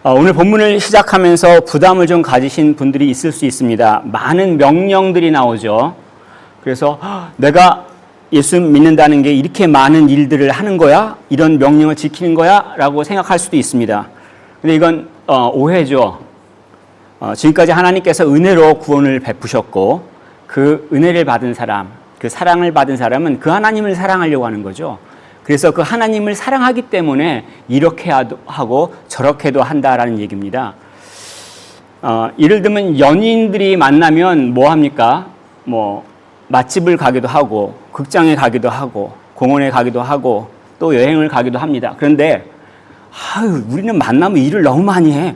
오늘 본문을 시작하면서 부담을 좀 가지신 분들이 있을 수 있습니다. 많은 명령들이 나오죠. 그래서 내가 예수 믿는다는 게 이렇게 많은 일들을 하는 거야? 이런 명령을 지키는 거야? 라고 생각할 수도 있습니다. 근데 이건 오해죠. 지금까지 하나님께서 은혜로 구원을 베푸셨고 그 은혜를 받은 사람, 그 사랑을 받은 사람은 그 하나님을 사랑하려고 하는 거죠. 그래서 그 하나님을 사랑하기 때문에 이렇게 하고 저렇게도 한다라는 얘기입니다. 예를 들면 연인들이 만나면 뭐 합니까? 맛집을 가기도 하고 극장에 가기도 하고 공원에 가기도 하고 또 여행을 가기도 합니다. 그런데 우리는 만나면 일을 너무 많이 해.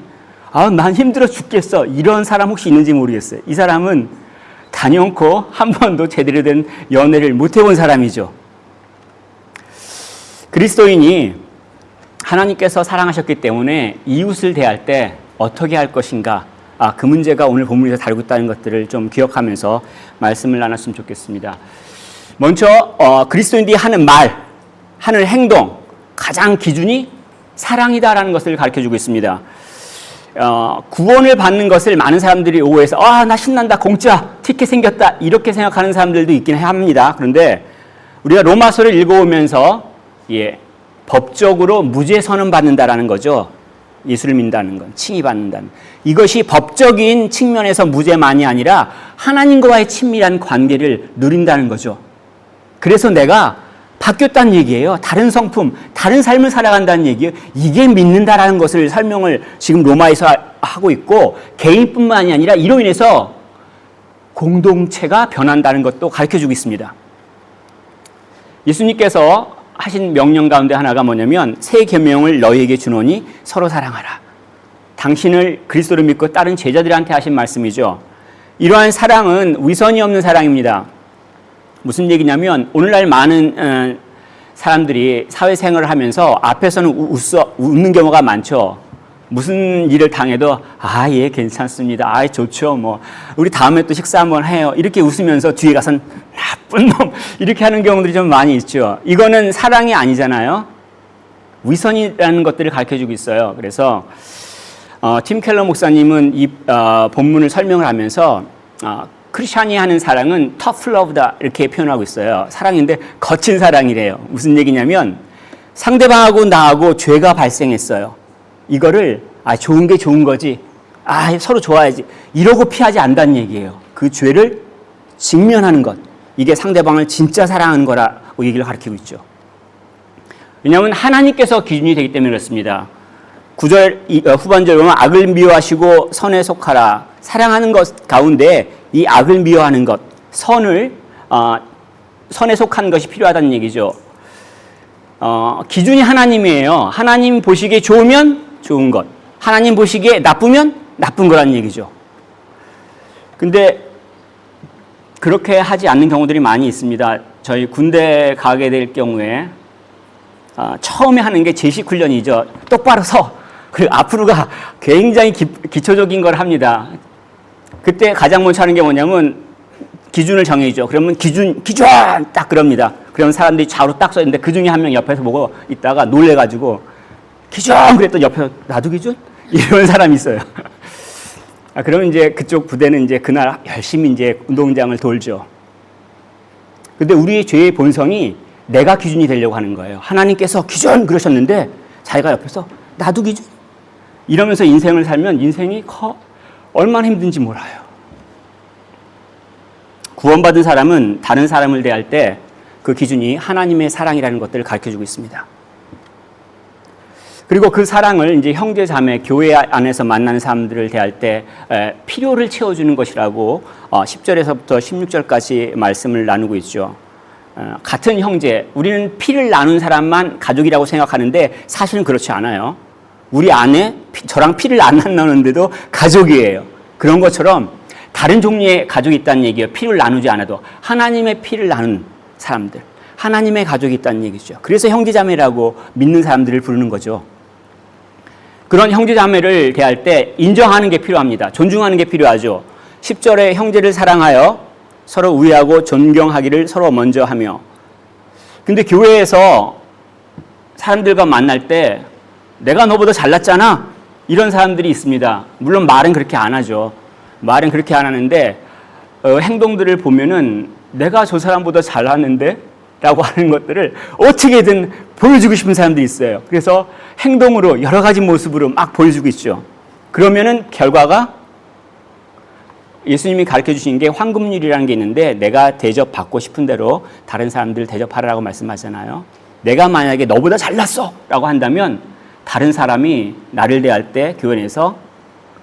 난 힘들어 죽겠어. 이런 사람 혹시 있는지 모르겠어요. 이 사람은 단연코 한 번도 제대로 된 연애를 못 해본 사람이죠. 그리스도인이 하나님께서 사랑하셨기 때문에 이웃을 대할 때 어떻게 할 것인가, 그 문제가 오늘 본문에서 다루고 있다는 것들을 좀 기억하면서 말씀을 나눴으면 좋겠습니다. 먼저 그리스도인들이 하는 말, 하는 행동, 가장 기준이 사랑이다라는 것을 가르쳐주고 있습니다. 구원을 받는 것을 많은 사람들이 오해해서 나 신난다, 공짜, 티켓 생겼다 이렇게 생각하는 사람들도 있긴 합니다. 그런데 우리가 로마서를 읽어오면서 법적으로 무죄 선언받는다라는 거죠. 예수를 믿는다는 건, 칭의받는다는. 이것이 법적인 측면에서 무죄만이 아니라 하나님과의 친밀한 관계를 누린다는 거죠. 그래서 내가 바뀌었다는 얘기예요. 다른 성품, 다른 삶을 살아간다는 얘기예요. 이게 믿는다라는 것을 설명을 지금 로마에서 하고 있고, 개인뿐만이 아니라 이로 인해서 공동체가 변한다는 것도 가르쳐주고 있습니다. 예수님께서 하신 명령 가운데 하나가 뭐냐면 새 계명을 너희에게 주노니 서로 사랑하라. 당신을 그리스도를 믿고 다른 제자들한테 하신 말씀이죠. 이러한 사랑은 위선이 없는 사랑입니다. 무슨 얘기냐면 오늘날 많은 사람들이 사회생활을 하면서 앞에서는 웃는 경우가 많죠. 무슨 일을 당해도 예 괜찮습니다. 좋죠. 우리 다음에 또 식사 한번 해요. 이렇게 웃으면서 뒤에 가선 나쁜 놈 이렇게 하는 경우들이 좀 많이 있죠. 이거는 사랑이 아니잖아요. 위선이라는 것들을 가르쳐주고 있어요. 그래서 팀 켈러 목사님은 이 본문을 설명을 하면서 크리스찬이 하는 사랑은 tough love다 이렇게 표현하고 있어요. 사랑인데 거친 사랑이래요. 무슨 얘기냐면 상대방하고 나하고 죄가 발생했어요. 이거를 좋은 게 좋은 거지, 서로 좋아야지 이러고 피하지 않는다는 얘기예요. 그 죄를 직면하는 것, 이게 상대방을 진짜 사랑하는 거라고 얘기를 가르치고 있죠. 왜냐하면 하나님께서 기준이 되기 때문에 그렇습니다. 9절 후반절 보면 악을 미워하시고 선에 속하라. 사랑하는 것 가운데 이 악을 미워하는 것, 선에 속한 것이 필요하다는 얘기죠. 기준이 하나님이에요. 하나님 보시기에 좋으면 좋은 것, 하나님 보시기에 나쁘면 나쁜 거라는 얘기죠. 근데 그렇게 하지 않는 경우들이 많이 있습니다. 저희 군대 가게 될 경우에 처음에 하는 게 제식 훈련이죠. 똑바로 서. 그리고 앞으로가 굉장히 기초적인 걸 합니다. 그때 가장 먼저 하는 게 뭐냐면 기준을 정해죠. 그러면 기준 딱 그럽니다. 그러면 사람들이 좌우로 딱 서 있는데 그 중에 한 명 옆에서 보고 있다가 놀래가지고 기준 그랬더니 옆에 나도 기준? 이런 사람이 있어요. 그러면 이제 그쪽 부대는 이제 그날 열심히 이제 운동장을 돌죠. 근데 우리의 죄의 본성이 내가 기준이 되려고 하는 거예요. 하나님께서 기준 그러셨는데 자기가 옆에서 나도 기준? 이러면서 인생을 살면 인생이 얼마나 힘든지 몰라요. 구원받은 사람은 다른 사람을 대할 때 그 기준이 하나님의 사랑이라는 것들을 가르쳐주고 있습니다. 그리고 그 사랑을 이제 형제 자매 교회 안에서 만나는 사람들을 대할 때 필요를 채워주는 것이라고 10절에서부터 16절까지 말씀을 나누고 있죠. 같은 형제, 우리는 피를 나눈 사람만 가족이라고 생각하는데 사실은 그렇지 않아요. 우리 안에 저랑 피를 안 나누는데도 가족이에요. 그런 것처럼 다른 종류의 가족이 있다는 얘기예요. 피를 나누지 않아도 하나님의 피를 나눈 사람들, 하나님의 가족이 있다는 얘기죠. 그래서 형제자매라고 믿는 사람들을 부르는 거죠. 그런 형제자매를 대할 때 인정하는 게 필요합니다. 존중하는 게 필요하죠. 10절에 형제를 사랑하여 서로 우애하고 존경하기를 서로 먼저 하며. 근데 교회에서 사람들과 만날 때 내가 너보다 잘났잖아 이런 사람들이 있습니다. 물론 말은 그렇게 안 하죠. 말은 그렇게 안 하는데 행동들을 보면은 내가 저 사람보다 잘하는데? 라고 하는 것들을 어떻게든 보여주고 싶은 사람들이 있어요. 그래서 행동으로 여러 가지 모습으로 막 보여주고 있죠. 그러면은 결과가 예수님이 가르쳐 주신 게 황금률이라는 게 있는데 내가 대접받고 싶은 대로 다른 사람들 대접하라고 말씀하잖아요. 내가 만약에 너보다 잘났어 라고 한다면 다른 사람이 나를 대할 때 교회 내에서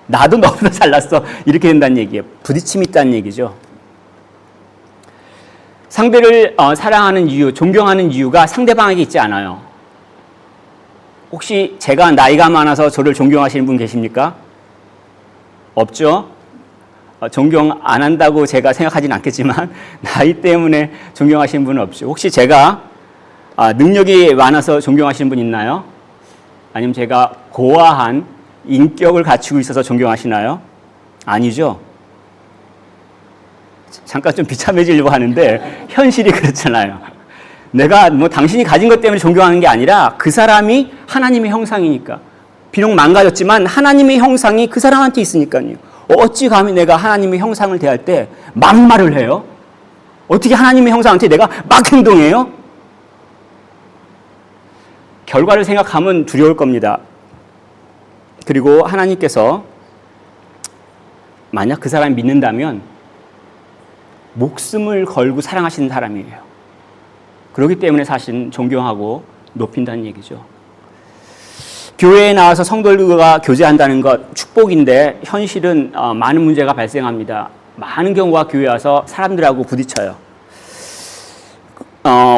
나도 너보다 잘났어 이렇게 된다는 얘기예요. 부딪힘이 있다는 얘기죠. 상대를 사랑하는 이유, 존경하는 이유가 상대방에게 있지 않아요. 혹시 제가 나이가 많아서 저를 존경하시는 분 계십니까? 없죠? 존경 안 한다고 제가 생각하지는 않겠지만 나이 때문에 존경하시는 분은 없죠. 혹시 제가 능력이 많아서 존경하시는 분 있나요? 아니면 제가 고아한 인격을 갖추고 있어서 존경하시나요? 아니죠. 잠깐 좀 비참해지려고 하는데 현실이 그렇잖아요. 내가 뭐 당신이 가진 것 때문에 존경하는 게 아니라 그 사람이 하나님의 형상이니까. 비록 망가졌지만 하나님의 형상이 그 사람한테 있으니까요. 어찌 감히 내가 하나님의 형상을 대할 때 막말을 해요? 어떻게 하나님의 형상한테 내가 막 행동해요? 결과를 생각하면 두려울 겁니다. 그리고 하나님께서 만약 그 사람이 믿는다면 목숨을 걸고 사랑하시는 사람이에요. 그렇기 때문에 사실 존경하고 높인다는 얘기죠. 교회에 나와서 성도들과 교제한다는 것 축복인데 현실은 많은 문제가 발생합니다. 많은 경우가 교회에 와서 사람들하고 부딪혀요.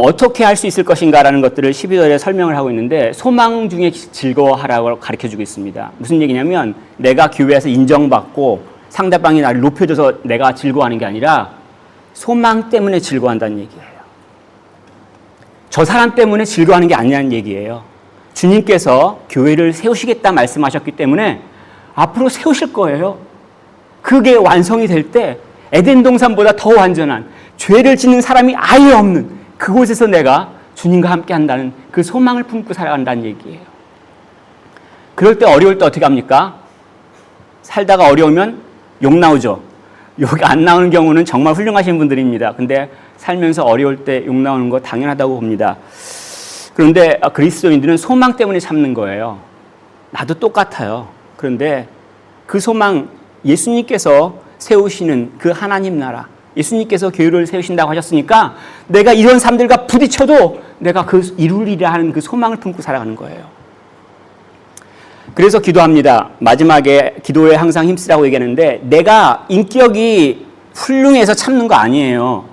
어떻게 할 수 있을 것인가라는 것들을 12절에 설명을 하고 있는데 소망 중에 즐거워하라고 가르쳐주고 있습니다. 무슨 얘기냐면 내가 교회에서 인정받고 상대방이 나를 높여줘서 내가 즐거워하는 게 아니라 소망 때문에 즐거워한다는 얘기예요. 저 사람 때문에 즐거워하는 게 아니라는 얘기예요. 주님께서 교회를 세우시겠다 말씀하셨기 때문에 앞으로 세우실 거예요. 그게 완성이 될 때 에덴 동산보다 더 완전한 죄를 짓는 사람이 아예 없는 그곳에서 내가 주님과 함께 한다는 그 소망을 품고 살아간다는 얘기예요. 그럴 때 어려울 때 어떻게 합니까? 살다가 어려우면 욕 나오죠. 욕이 안 나오는 경우는 정말 훌륭하신 분들입니다. 근데 살면서 어려울 때 욕 나오는 거 당연하다고 봅니다. 그런데 그리스도인들은 소망 때문에 참는 거예요. 나도 똑같아요. 그런데 그 소망, 예수님께서 세우시는 그 하나님 나라, 예수님께서 교회를 세우신다고 하셨으니까 내가 이런 사람들과 부딪혀도 내가 그 이루리라 하는 그 소망을 품고 살아가는 거예요. 그래서 기도합니다. 마지막에 기도에 항상 힘쓰라고 얘기하는데 내가 인격이 훌륭해서 참는 거 아니에요.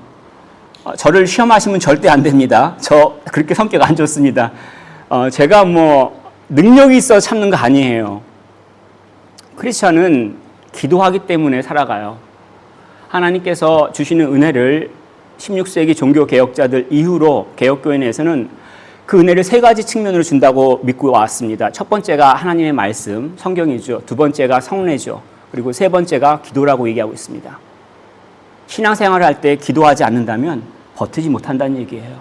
저를 시험하시면 절대 안 됩니다. 저 그렇게 성격 안 좋습니다. 제가 뭐 능력이 있어 참는 거 아니에요. 크리스천은 기도하기 때문에 살아가요. 하나님께서 주시는 은혜를 16세기 종교개혁자들 이후로 개혁교회 내에서는 그 은혜를 세 가지 측면으로 준다고 믿고 왔습니다. 첫 번째가 하나님의 말씀, 성경이죠. 두 번째가 성례죠. 그리고 세 번째가 기도라고 얘기하고 있습니다. 신앙생활을 할 때 기도하지 않는다면 버티지 못한다는 얘기예요.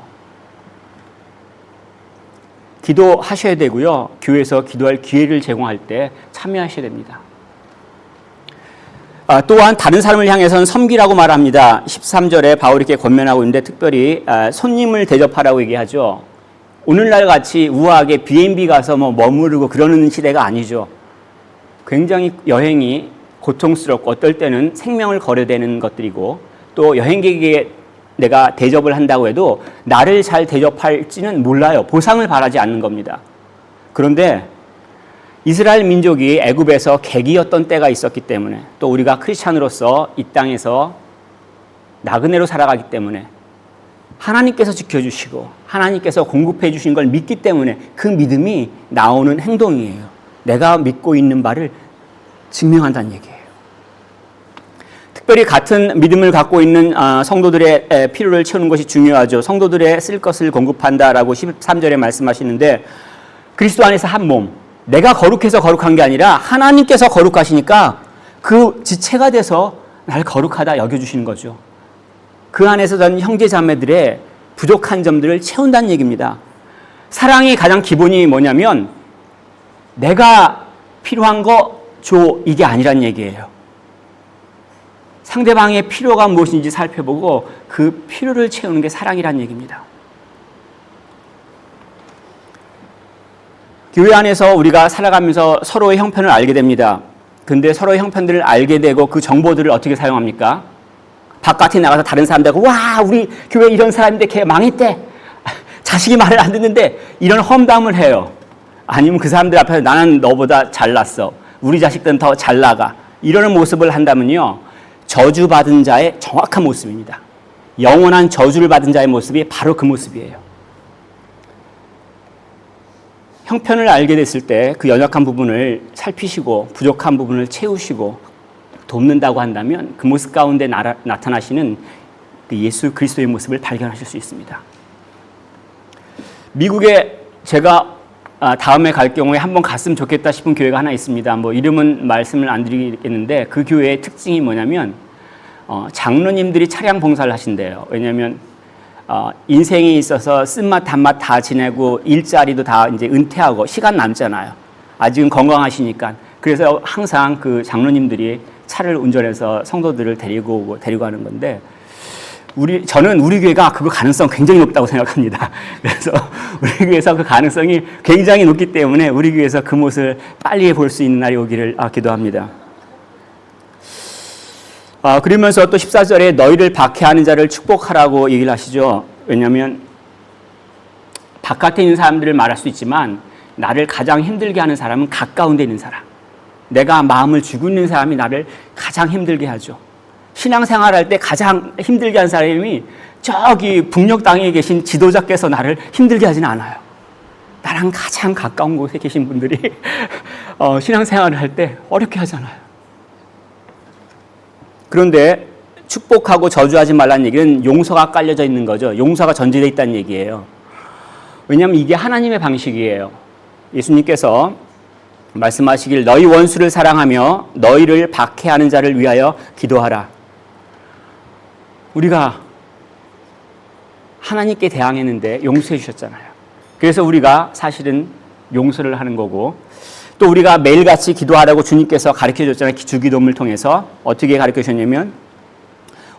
기도하셔야 되고요. 교회에서 기도할 기회를 제공할 때 참여하셔야 됩니다. 또한 다른 사람을 향해서는 섬기라고 말합니다. 13절에 바울이 이렇게 권면하고 있는데 특별히 손님을 대접하라고 얘기하죠. 오늘날 같이 우아하게 B&B 가서 머무르고 그러는 시대가 아니죠. 굉장히 여행이 고통스럽고 어떨 때는 생명을 걸어대는 것들이고 또 여행객에게 내가 대접을 한다고 해도 나를 잘 대접할지는 몰라요. 보상을 바라지 않는 겁니다. 그런데 이스라엘 민족이 애굽에서 객이었던 때가 있었기 때문에 또 우리가 크리스찬으로서 이 땅에서 나그네로 살아가기 때문에 하나님께서 지켜주시고 하나님께서 공급해 주신 걸 믿기 때문에 그 믿음이 나오는 행동이에요. 내가 믿고 있는 바를 증명한다는 얘기예요. 특별히 같은 믿음을 갖고 있는 성도들의 필요를 채우는 것이 중요하죠. 성도들의 쓸 것을 공급한다라고 13절에 말씀하시는데 그리스도 안에서 한 몸, 내가 거룩해서 거룩한 게 아니라 하나님께서 거룩하시니까 그 지체가 돼서 날 거룩하다 여겨주시는 거죠. 그 안에서 저는 형제 자매들의 부족한 점들을 채운다는 얘기입니다. 사랑의 가장 기본이 뭐냐면 내가 필요한 거 줘, 이게 아니란 얘기예요. 상대방의 필요가 무엇인지 살펴보고 그 필요를 채우는 게 사랑이란 얘기입니다. 교회 안에서 우리가 살아가면서 서로의 형편을 알게 됩니다. 근데 서로의 형편들을 알게 되고 그 정보들을 어떻게 사용합니까? 바깥에 나가서 다른 사람들하고 와 우리 교회 이런 사람인데 걔 망했대. 자식이 말을 안 듣는데 이런 험담을 해요. 아니면 그 사람들 앞에서 나는 너보다 잘났어. 우리 자식들은 더 잘 나가. 이러는 모습을 한다면요. 저주받은 자의 정확한 모습입니다. 영원한 저주를 받은 자의 모습이 바로 그 모습이에요. 형편을 알게 됐을 때 그 연약한 부분을 살피시고 부족한 부분을 채우시고 돕는다고 한다면 그 모습 가운데 나타나시는 그 예수 그리스도의 모습을 발견하실 수 있습니다. 미국에 제가 다음에 갈 경우에 한번 갔으면 좋겠다 싶은 교회가 하나 있습니다. 뭐 이름은 말씀을 안 드리겠는데 그 교회의 특징이 뭐냐면 장로님들이 차량 봉사를 하신대요. 왜냐하면 인생에 있어서 쓴맛 단맛 다 지내고 일자리도 다 이제 은퇴하고 시간 남잖아요. 아직은 건강하시니까. 그래서 항상 그 장로님들이 차를 운전해서 성도들을 데리고 오고 데리고 가는 건데 저는 우리 교회가 그거 가능성 굉장히 높다고 생각합니다. 그래서 우리 교회에서 그 가능성이 굉장히 높기 때문에 우리 교회에서 그 모습을 빨리 볼 수 있는 날이 오기를 기도합니다. 그러면서 또 14절에 너희를 박해하는 자를 축복하라고 얘기를 하시죠. 왜냐하면 바깥에 있는 사람들을 말할 수 있지만 나를 가장 힘들게 하는 사람은 가까운 데 있는 사람. 내가 마음을 주고 있는 사람이 나를 가장 힘들게 하죠. 신앙생활할 때 가장 힘들게 하는 사람이 저기 북녘 땅에 계신 지도자께서 나를 힘들게 하지는 않아요. 나랑 가장 가까운 곳에 계신 분들이 신앙생활을 할 때 어렵게 하잖아요. 그런데 축복하고 저주하지 말라는 얘기는 용서가 깔려져 있는 거죠. 용서가 전제되어 있다는 얘기예요. 왜냐하면 이게 하나님의 방식이에요. 예수님께서 말씀하시길 너희 원수를 사랑하며 너희를 박해하는 자를 위하여 기도하라. 우리가 하나님께 대항했는데 용서해 주셨잖아요. 그래서 우리가 사실은 용서를 하는 거고 또 우리가 매일같이 기도하라고 주님께서 가르쳐 줬잖아요. 주기도문을 통해서 어떻게 가르쳐 주셨냐면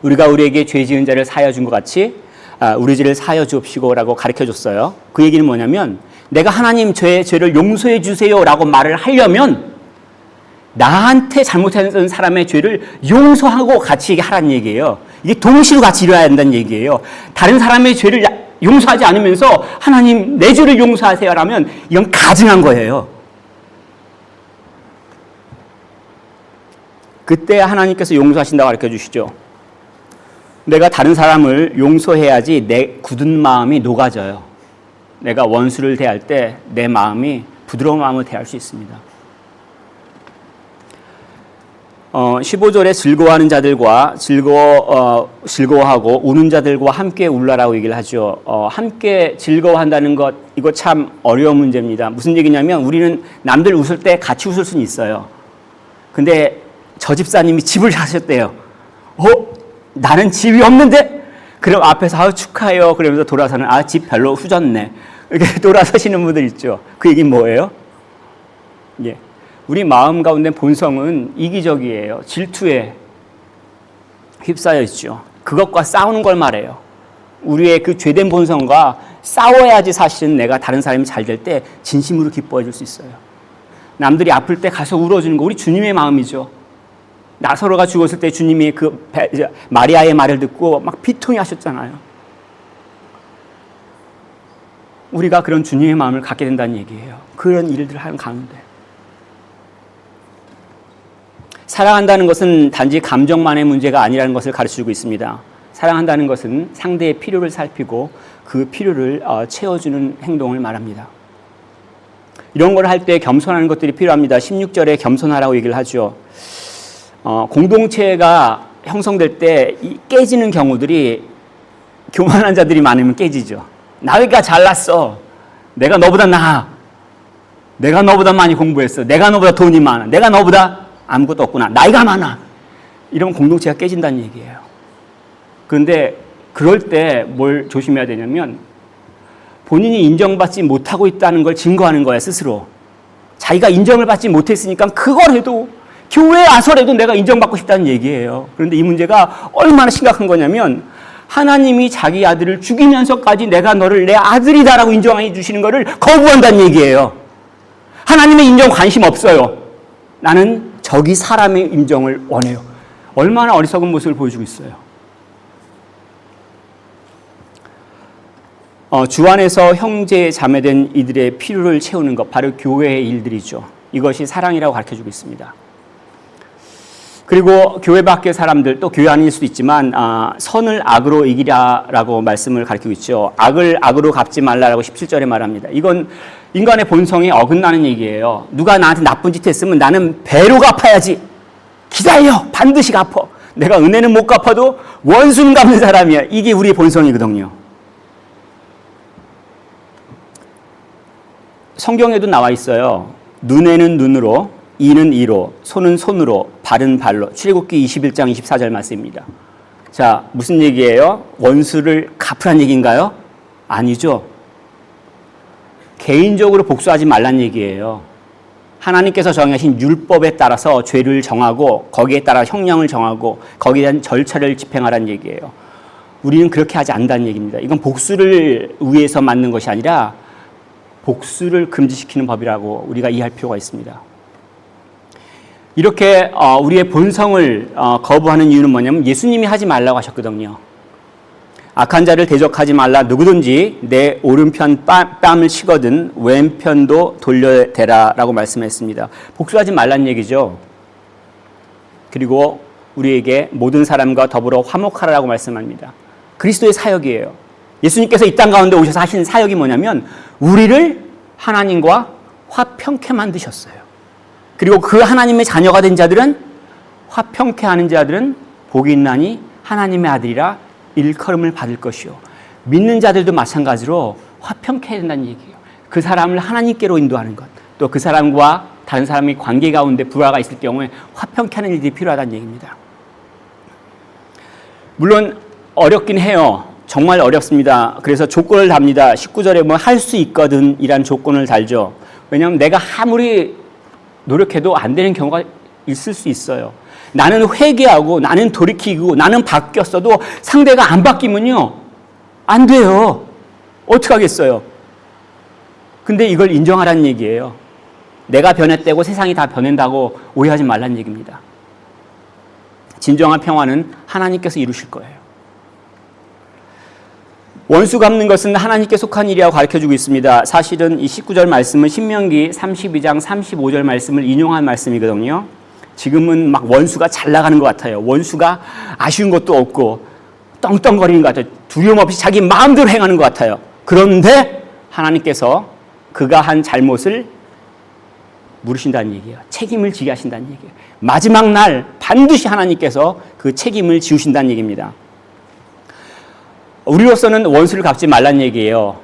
우리가 우리에게 죄 지은 자를 사하여 준 것 같이 우리 죄를 사하여 주옵시고라고 가르쳐 줬어요. 그 얘기는 뭐냐면 내가 하나님 죄를 용서해 주세요라고 말을 하려면 나한테 잘못했던 사람의 죄를 용서하고 같이 하라는 얘기예요. 이게 동시로 같이 일어나야 된다는 얘기예요. 다른 사람의 죄를 용서하지 않으면서 하나님 내 죄를 용서하세요라면 이건 가증한 거예요. 그때 하나님께서 용서하신다고 가르쳐 주시죠. 내가 다른 사람을 용서해야지 내 굳은 마음이 녹아져요. 내가 원수를 대할 때 내 마음이 부드러운 마음으로 대할 수 있습니다. 15절에 즐거워하는 자들과 즐거워하고 우는 자들과 함께 울라라고 얘기를 하죠. 함께 즐거워한다는 것 이거 참 어려운 문제입니다. 무슨 얘기냐면 우리는 남들 웃을 때 같이 웃을 수는 있어요. 근데 저 집사님이 집을 사셨대요. 나는 집이 없는데? 그럼 앞에서 축하해요. 그러면서 돌아서는 집 별로 후졌네. 이렇게 돌아서시는 분들 있죠. 그 얘기는 뭐예요? 예. 우리 마음 가운데 본성은 이기적이에요. 질투에 휩싸여 있죠. 그것과 싸우는 걸 말해요. 우리의 그 죄된 본성과 싸워야지 사실은 내가 다른 사람이 잘 될 때 진심으로 기뻐해 줄 수 있어요. 남들이 아플 때 가서 울어주는 거 우리 주님의 마음이죠. 나사로가 죽었을 때 주님이 그 마리아의 말을 듣고 막 비통해 하셨잖아요. 우리가 그런 주님의 마음을 갖게 된다는 얘기예요. 그런 일들을 하는 가운데. 사랑한다는 것은 단지 감정만의 문제가 아니라는 것을 가르치고 있습니다. 사랑한다는 것은 상대의 필요를 살피고 그 필요를 채워주는 행동을 말합니다. 이런 걸 할 때 겸손하는 것들이 필요합니다. 16절에 겸손하라고 얘기를 하죠. 공동체가 형성될 때 깨지는 경우들이 교만한 자들이 많으면 깨지죠. 나가 잘났어. 내가 너보다 나아. 내가 너보다 많이 공부했어. 내가 너보다 돈이 많아. 내가 너보다 아무것도 없구나. 나이가 많아. 이러면 공동체가 깨진다는 얘기예요. 그런데 그럴 때 뭘 조심해야 되냐면 본인이 인정받지 못하고 있다는 걸 증거하는 거야, 스스로. 자기가 인정을 받지 못했으니까 그걸 해도 교회에 와서라도 내가 인정받고 싶다는 얘기예요. 그런데 이 문제가 얼마나 심각한 거냐면 하나님이 자기 아들을 죽이면서까지 내가 너를 내 아들이다라고 인정해 주시는 것을 거부한다는 얘기예요. 하나님의 인정 관심 없어요. 나는 저기 사람의 인정을 원해요. 얼마나 어리석은 모습을 보여주고 있어요. 주 안에서 형제 자매된 이들의 필요를 채우는 것, 바로 교회의 일들이죠. 이것이 사랑이라고 가르쳐주고 있습니다. 그리고 교회 밖의 사람들, 또 교회 아닐 수도 있지만 선을 악으로 이기라라고 말씀을 가르치고 있죠. 악을 악으로 갚지 말라라고 17절에 말합니다. 이건 인간의 본성에 어긋나는 얘기예요. 누가 나한테 나쁜 짓 했으면 나는 배로 갚아야지. 기다려, 반드시 갚어. 내가 은혜는 못 갚아도 원수는 갚는 사람이야. 이게 우리의 본성이거든요. 성경에도 나와 있어요. 눈에는 눈으로, 이는 이로, 손은 손으로, 발은 발로. 출애굽기 21장 24절 말씀입니다. 자, 무슨 얘기예요? 원수를 갚으란 얘기인가요? 아니죠. 개인적으로 복수하지 말란 얘기예요. 하나님께서 정하신 율법에 따라서 죄를 정하고 거기에 따라 형량을 정하고 거기에 대한 절차를 집행하라는 얘기예요. 우리는 그렇게 하지 않는다는 얘기입니다. 이건 복수를 위해서 만든 것이 아니라 복수를 금지시키는 법이라고 우리가 이해할 필요가 있습니다. 이렇게 우리의 본성을 거부하는 이유는 뭐냐면 예수님이 하지 말라고 하셨거든요. 악한 자를 대적하지 말라. 누구든지 내 오른편 뺨을 치거든 왼편도 돌려대라라고 말씀했습니다. 복수하지 말란 얘기죠. 그리고 우리에게 모든 사람과 더불어 화목하라고 말씀합니다. 그리스도의 사역이에요. 예수님께서 이 땅 가운데 오셔서 하신 사역이 뭐냐면 우리를 하나님과 화평케 만드셨어요. 그리고 그 하나님의 자녀가 된 자들은 화평케 하는 자들은 복이 있나니 하나님의 아들이라 일컬음을 받을 것이요. 믿는 자들도 마찬가지로 화평케 해야 된다는 얘기예요. 그 사람을 하나님께로 인도하는 것, 또 그 사람과 다른 사람의 관계 가운데 불화가 있을 경우에 화평케 하는 일이 필요하다는 얘기입니다. 물론 어렵긴 해요. 정말 어렵습니다. 그래서 조건을 답니다. 19절에 뭐 할 수 있거든 이란 조건을 달죠. 왜냐하면 내가 아무리 노력해도 안 되는 경우가 있을 수 있어요. 나는 회개하고 나는 돌이키고 나는 바뀌었어도 상대가 안 바뀌면요 안 돼요. 어떻게 하겠어요? 근데 이걸 인정하라는 얘기예요. 내가 변했다고 세상이 다 변한다고 오해하지 말라는 얘기입니다. 진정한 평화는 하나님께서 이루실 거예요. 원수 갚는 것은 하나님께 속한 일이라고 가르쳐주고 있습니다. 사실은 이 19절 말씀은 신명기 32장 35절 말씀을 인용한 말씀이거든요. 지금은 막 원수가 잘 나가는 것 같아요. 원수가 아쉬운 것도 없고 떵떵거리는 것 같아요. 두려움 없이 자기 마음대로 행하는 것 같아요. 그런데 하나님께서 그가 한 잘못을 물으신다는 얘기예요. 책임을 지게 하신다는 얘기예요. 마지막 날 반드시 하나님께서 그 책임을 지우신다는 얘기입니다. 우리로서는 원수를 갚지 말란 얘기예요.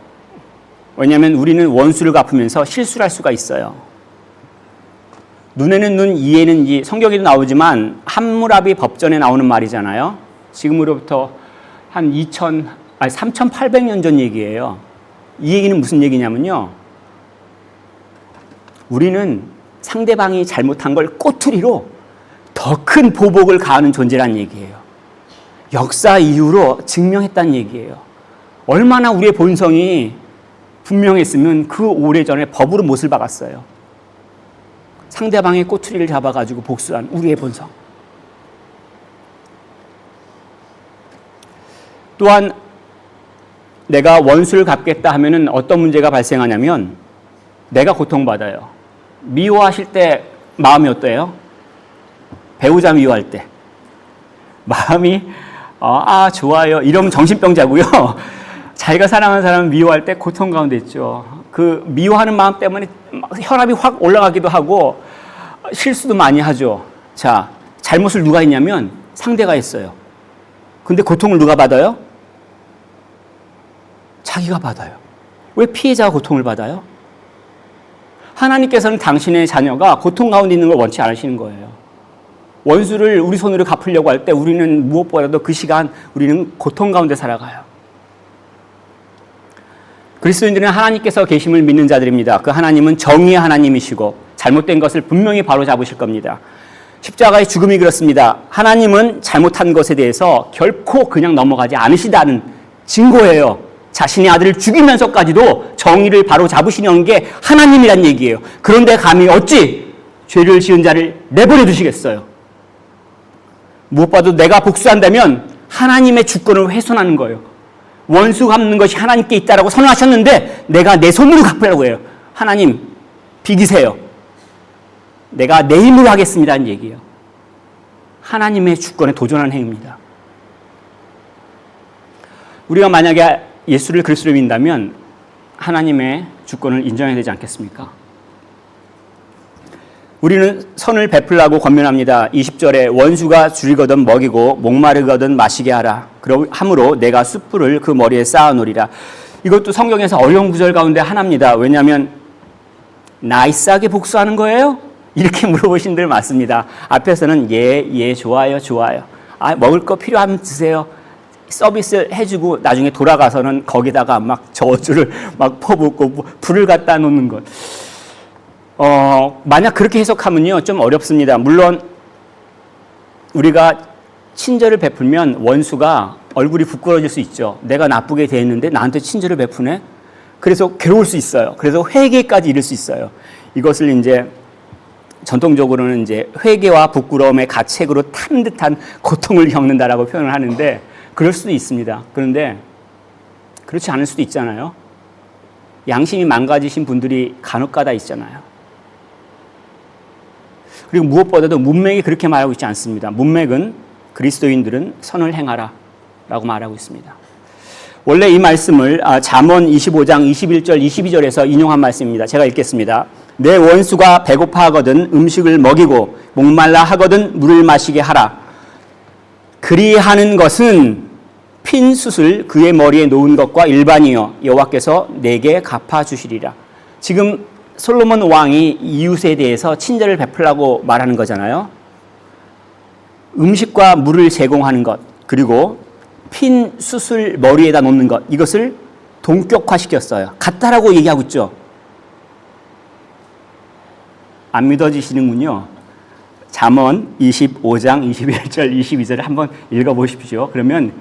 왜냐하면 우리는 원수를 갚으면서 실수를 할 수가 있어요. 눈에는 눈, 이에는 이. 성경에도 나오지만 함무라비 법전에 나오는 말이잖아요. 지금으로부터 한 3,800년 전 얘기예요. 이 얘기는 무슨 얘기냐면요. 우리는 상대방이 잘못한 걸 꼬투리로 더 큰 보복을 가하는 존재란 얘기예요. 역사 이후로 증명했다는 얘기예요. 얼마나 우리의 본성이 분명했으면 그 오래전에 법으로 못을 박았어요. 상대방의 꼬투리를 잡아가지고 복수한 우리의 본성. 또한 내가 원수를 갚겠다 하면은 어떤 문제가 발생하냐면 내가 고통받아요. 미워하실 때 마음이 어때요? 배우자 미워할 때 마음이 좋아요. 이러면 정신병자고요. 자기가 사랑하는 사람을 미워할 때 고통 가운데 있죠. 그 미워하는 마음 때문에 혈압이 확 올라가기도 하고 실수도 많이 하죠. 자, 잘못을 누가 했냐면 상대가 했어요. 근데 고통을 누가 받아요? 자기가 받아요. 왜 피해자가 고통을 받아요? 하나님께서는 당신의 자녀가 고통 가운데 있는 걸 원치 않으시는 거예요. 원수를 우리 손으로 갚으려고 할 때 우리는 무엇보다도 그 시간 우리는 고통 가운데 살아가요. 그리스도인들은 하나님께서 계심을 믿는 자들입니다. 그 하나님은 정의의 하나님이시고 잘못된 것을 분명히 바로잡으실 겁니다. 십자가의 죽음이 그렇습니다. 하나님은 잘못한 것에 대해서 결코 그냥 넘어가지 않으시다는 증거예요. 자신의 아들을 죽이면서까지도 정의를 바로잡으시는 게 하나님이란 얘기예요. 그런데 감히 어찌 죄를 지은 자를 내버려 두시겠어요? 무엇보다도 내가 복수한다면 하나님의 주권을 훼손하는 거예요. 원수 갚는 것이 하나님께 있다라고 선언하셨는데 내가 내 손으로 갚으라고 해요. 하나님 비기세요. 내가 내 힘으로 하겠습니다는 얘기예요. 하나님의 주권에 도전하는 행위입니다. 우리가 만약에 예수를 그리스도로 믿는다면 하나님의 주권을 인정해야 되지 않겠습니까? 우리는 선을 베풀라고 권면합니다. 20절에 원수가 줄이거든 먹이고 목마르거든 마시게 하라. 그러함으로 내가 숯불을 그 머리에 쌓아놓으리라. 이것도 성경에서 어려운 구절 가운데 하나입니다. 왜냐하면 나이스하게 복수하는 거예요? 이렇게 물어보신 분들 많습니다. 앞에서는 예, 좋아요. 먹을 거 필요하면 드세요. 서비스 해주고 나중에 돌아가서는 거기다가 막 저주를 막 퍼붓고 불을 갖다 놓는 것. 만약 그렇게 해석하면요, 좀 어렵습니다. 물론, 우리가 친절을 베풀면 원수가 얼굴이 부끄러질 수 있죠. 내가 나쁘게 대했는데 나한테 친절을 베푸네? 그래서 괴로울 수 있어요. 그래서 회개까지 이를 수 있어요. 이것을 이제 전통적으로는 이제 회개와 부끄러움의 가책으로 탄 듯한 고통을 겪는다라고 표현을 하는데, 그럴 수도 있습니다. 그런데 그렇지 않을 수도 있잖아요. 양심이 망가지신 분들이 간혹가다 있잖아요. 그리고 무엇보다도 문맥이 그렇게 말하고 있지 않습니다. 문맥은 그리스도인들은 선을 행하라 라고 말하고 있습니다. 원래 이 말씀을 잠언 25장 21절 22절에서 인용한 말씀입니다. 제가 읽겠습니다. 내 원수가 배고파 하거든 음식을 먹이고 목말라 하거든 물을 마시게 하라. 그리하는 것은 핀 숯을 그의 머리에 놓은 것과 일반이요 여호와께서 내게 갚아주시리라. 지금 솔로몬 왕이 이웃에 대해서 친절을 베풀라고 말하는 거잖아요. 음식과 물을 제공하는 것, 그리고 핀 숯을 머리에다 놓는 것, 이것을 동격화시켰어요. 같다라고 얘기하고 있죠. 안 믿어지시는군요. 잠언 25장 21절 22절을 한번 읽어보십시오. 그러면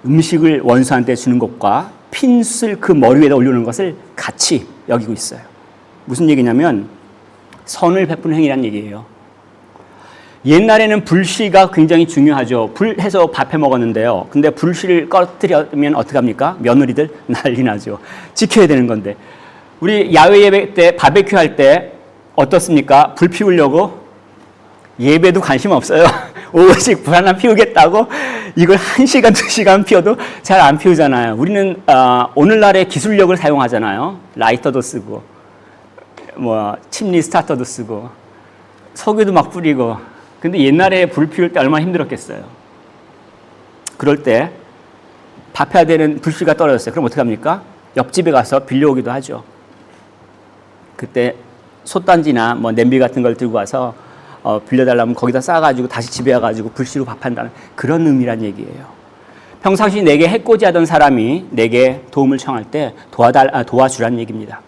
음식을 원수한테 주는 것과 핀 숯을 그 머리 위에다 올려놓는 것을 같이 여기고 있어요. 무슨 얘기냐면 선을 베푸는 행위란 얘기예요. 옛날에는 불씨가 굉장히 중요하죠. 불해서 밥해 먹었는데요. 근데 불씨를 꺼뜨리면 어떡합니까? 며느리들 난리 나죠. 지켜야 되는 건데. 우리 야외 예배 때 바베큐 할 때 어떻습니까? 불 피우려고 예배도 관심 없어요. 오직 불 하나 피우겠다고 이걸 1시간, 2시간 피워도 잘 안 피우잖아요. 우리는 오늘날의 기술력을 사용하잖아요. 라이터도 쓰고 침리 스타터도 쓰고 석유도 막 뿌리고. 근데 옛날에 불 피울 때 얼마나 힘들었겠어요. 그럴 때 밥해야 되는 불씨가 떨어졌어요. 그럼 어떡합니까? 옆집에 가서 빌려오기도 하죠. 그때 솥단지나 냄비 같은 걸 들고 와서 빌려달라면 거기다 싸가지고 다시 집에 와가지고 불씨로 밥한다는 그런 의미란 얘기예요. 평상시 내게 해코지하던 사람이 내게 도움을 청할 때 도와주란 얘기입니다.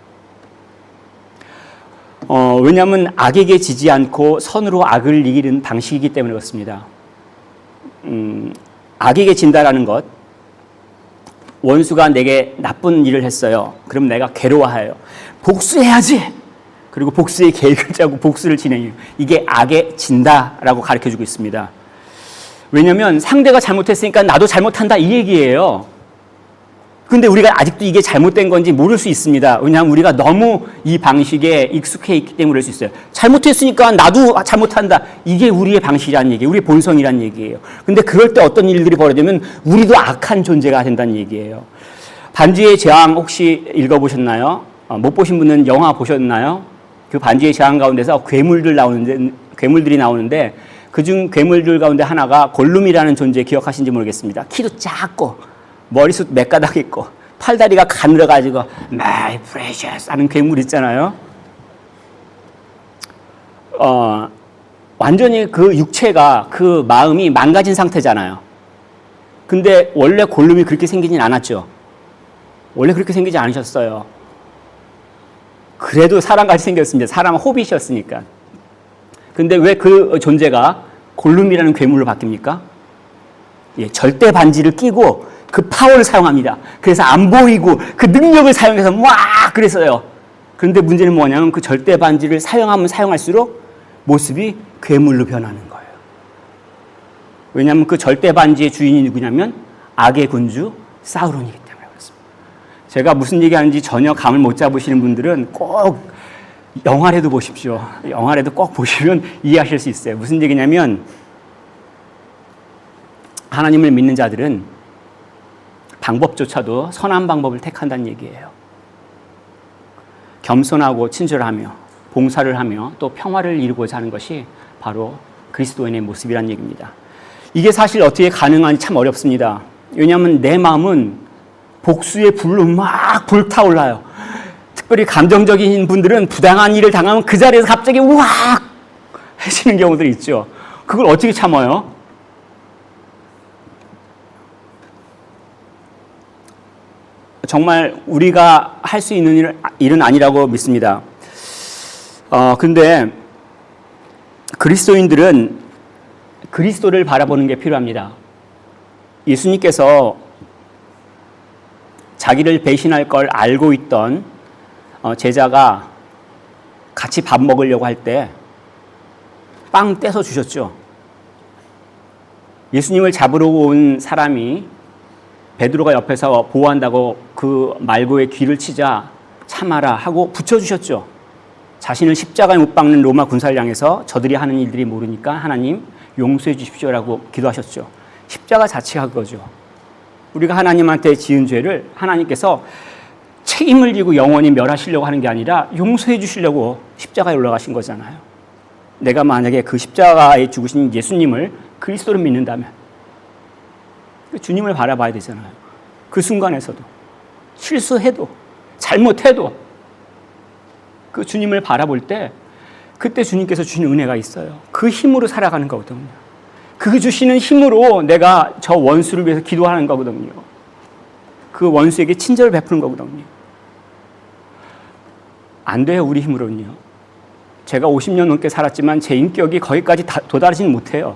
왜냐하면 악에게 지지 않고 선으로 악을 이기는 방식이기 때문에 그렇습니다. 악에게 진다라는 것, 원수가 내게 나쁜 일을 했어요. 그럼 내가 괴로워해요. 복수해야지. 그리고 복수의 계획을 짜고 복수를 진행해요. 이게 악에 진다라고 가르쳐주고 있습니다. 왜냐하면 상대가 잘못했으니까 나도 잘못한다 이 얘기예요. 근데 우리가 아직도 이게 잘못된 건지 모를 수 있습니다. 왜냐하면 우리가 너무 이 방식에 익숙해 있기 때문에 그럴 수 있어요. 잘못했으니까 나도 잘못한다. 이게 우리의 방식이라는 얘기예요. 우리의 본성이라는 얘기예요. 근데 그럴 때 어떤 일들이 벌어지면 우리도 악한 존재가 된다는 얘기예요. 반지의 제왕 혹시 읽어보셨나요? 못 보신 분은 영화 보셨나요? 그 반지의 제왕 가운데서 괴물들이 나오는데 그중 괴물들 가운데 하나가 골룸이라는 존재 기억하신지 모르겠습니다. 키도 작고 머리숱 몇 가닥 있고 팔다리가 가늘어가지고 My precious 하는 괴물 있잖아요. 완전히 그 육체가 그 마음이 망가진 상태잖아요. 근데 원래 골룸이 그렇게 생기진 않았죠. 원래 그렇게 생기지 않으셨어요. 그래도 사람같이 생겼습니다. 사람은 호빗이었으니까. 그런데 왜 그 존재가 골룸이라는 괴물로 바뀝니까? 예, 절대 반지를 끼고 그 파워를 사용합니다. 그래서 안 보이고 그 능력을 사용해서 막 그랬어요. 그런데 문제는 뭐냐면 그 절대 반지를 사용하면 사용할수록 모습이 괴물로 변하는 거예요. 왜냐하면 그 절대 반지의 주인이 누구냐면 악의 군주 사우론이기 때문에 그렇습니다. 제가 무슨 얘기하는지 전혀 감을 못 잡으시는 분들은 꼭 영화라도 보십시오. 영화라도 꼭 보시면 이해하실 수 있어요. 무슨 얘기냐면 하나님을 믿는 자들은 방법조차도 선한 방법을 택한다는 얘기예요. 겸손하고 친절하며 봉사를 하며 또 평화를 이루고자 하는 것이 바로 그리스도인의 모습이라는 얘기입니다. 이게 사실 어떻게 가능한지 참 어렵습니다. 왜냐하면 내 마음은 복수의 불로 막 불타올라요. 특별히 감정적인 분들은 부당한 일을 당하면 그 자리에서 갑자기 우악 해지는 경우들이 있죠. 그걸 어떻게 참아요? 정말 우리가 할 수 있는 일은 아니라고 믿습니다. 근데 그리스도인들은 그리스도를 바라보는 게 필요합니다. 예수님께서 자기를 배신할 걸 알고 있던 제자가 같이 밥 먹으려고 할 때 빵 떼서 주셨죠. 예수님을 잡으러 온 사람이 베드로가 옆에서 보호한다고 그 말고의 귀를 치자 참아라 하고 붙여주셨죠. 자신을 십자가에 못 박는 로마 군사를 향해서 저들이 하는 일들이 모르니까 하나님 용서해 주십시오라고 기도하셨죠. 십자가 자체가 그거죠. 우리가 하나님한테 지은 죄를 하나님께서 책임을 지고 영원히 멸하시려고 하는 게 아니라 용서해 주시려고 십자가에 올라가신 거잖아요. 내가 만약에 그 십자가에 죽으신 예수님을 그리스도로 믿는다면 주님을 바라봐야 되잖아요. 그 순간에서도 실수해도 잘못해도 그 주님을 바라볼 때 그때 주님께서 주신 은혜가 있어요. 그 힘으로 살아가는 거거든요. 그 주시는 힘으로 내가 저 원수를 위해서 기도하는 거거든요. 그 원수에게 친절을 베푸는 거거든요. 안 돼요, 우리 힘으로는요. 제가 50년 넘게 살았지만 제 인격이 거기까지 도달하지는 못해요.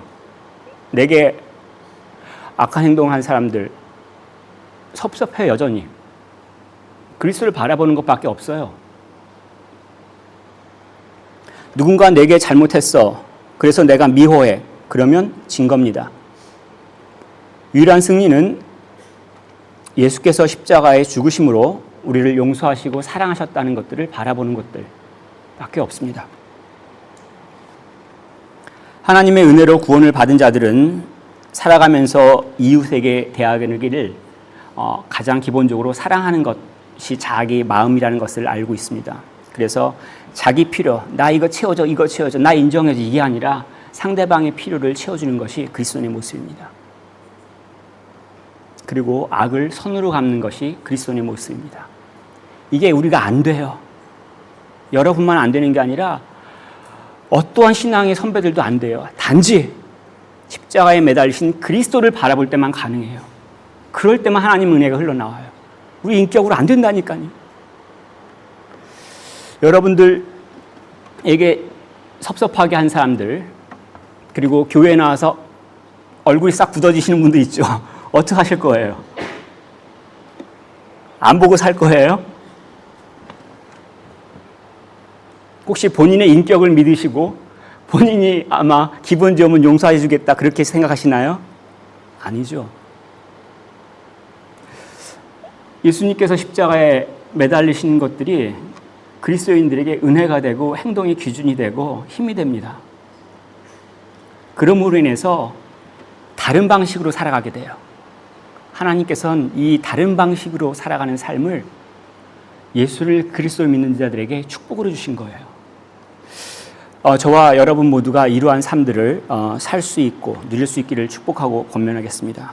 내게 악한 행동한 사람들 섭섭해요, 여전히. 그리스도를 바라보는 것밖에 없어요. 누군가 내게 잘못했어. 그래서 내가 미워해. 그러면 진 겁니다. 유일한 승리는 예수께서 십자가에 죽으심으로 우리를 용서하시고 사랑하셨다는 것들을 바라보는 것들밖에 없습니다. 하나님의 은혜로 구원을 받은 자들은 살아가면서 이웃에게 대하기를 가장 기본적으로 사랑하는 것이 자기 마음이라는 것을 알고 있습니다. 그래서 자기 필요, 나 이거 채워줘, 이거 채워줘, 나 인정해줘 이게 아니라 상대방의 필요를 채워주는 것이 그리스도인의 모습입니다. 그리고 악을 선으로 갚는 것이 그리스도인의 모습입니다. 이게 우리가 안 돼요. 여러분만 안 되는 게 아니라 어떠한 신앙의 선배들도 안 돼요. 단지 십자가에 매달리신 그리스도를 바라볼 때만 가능해요. 그럴 때만 하나님 은혜가 흘러나와요. 우리 인격으로 안 된다니까요. 여러분들에게 섭섭하게 한 사람들, 그리고 교회에 나와서 얼굴이 싹 굳어지시는 분들 있죠. 어떻게 하실 거예요? 안 보고 살 거예요? 혹시 본인의 인격을 믿으시고 본인이 아마 기분 좋으면 용서해 주겠다 그렇게 생각하시나요? 아니죠. 예수님께서 십자가에 매달리신 것들이 그리스도인들에게 은혜가 되고 행동의 기준이 되고 힘이 됩니다. 그러므로 인해서 다른 방식으로 살아가게 돼요. 하나님께서는 이 다른 방식으로 살아가는 삶을 예수를 그리스도를 믿는 자들에게 축복으로 주신 거예요. 저와 여러분 모두가 이러한 삶들을 살 수 있고 누릴 수 있기를 축복하고 권면하겠습니다.